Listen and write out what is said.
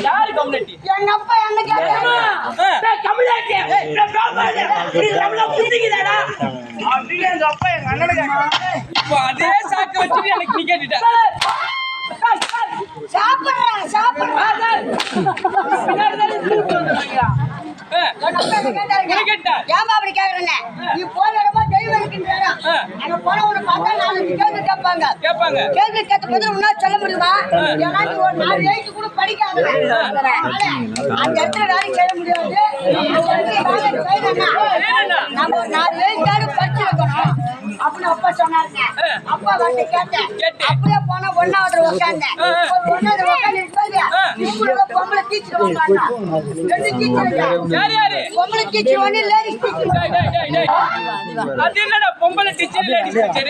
யாரு கம்யூனிட்டி? எங்க அப்பா என்ன கேக்குறா? கம்யூனிட்டி. நம்மள புடிக்குதாடா? அப்படியே எங்க அப்பா எங்க அண்ணனை கேக்குறான். இப்போ அதே சாக்கு வச்சுட்டு எனக்கு நீ கேட்டுட்ட. சாப்பிடுறேன். ஏமா அப்படி கேக்குறேன்னு? நீ போன இடமா தெய்வம் இருக்கின்றாரா? அங்க போன உன்னை பார்த்தா 4 கேள்வி கேட்பாங்க. கேள்வி கேட்ட பதில் உன்னால சொல்ல முடியுமா? ஏன்னா நீ ஒரு 4 எழுத்து கூட படிக்காத. அந்த இடத்துல வேலை செய்ய முடியாது. நம்ம ஒரு 4 எழுத்தாடு படிச்சிருக்கணும் அப்படின்னு அப்பா சொன்னாருங்க. அப்பா வந்து கேட்டேன். அப்படியே போனா 1வது உட்கார்ந்தேன். 1வது உட்கார்ந்து பொம்பளை டீச்சர் வந்தாங்க. 2 டீச்சர் யாரு பொம்பளை டீச்சர் ஒண்ணு லேடிஸ் டீச்சர். அது என்னடா பொம்பளை டீச்சர் லேடிஸ் டீச்சர்?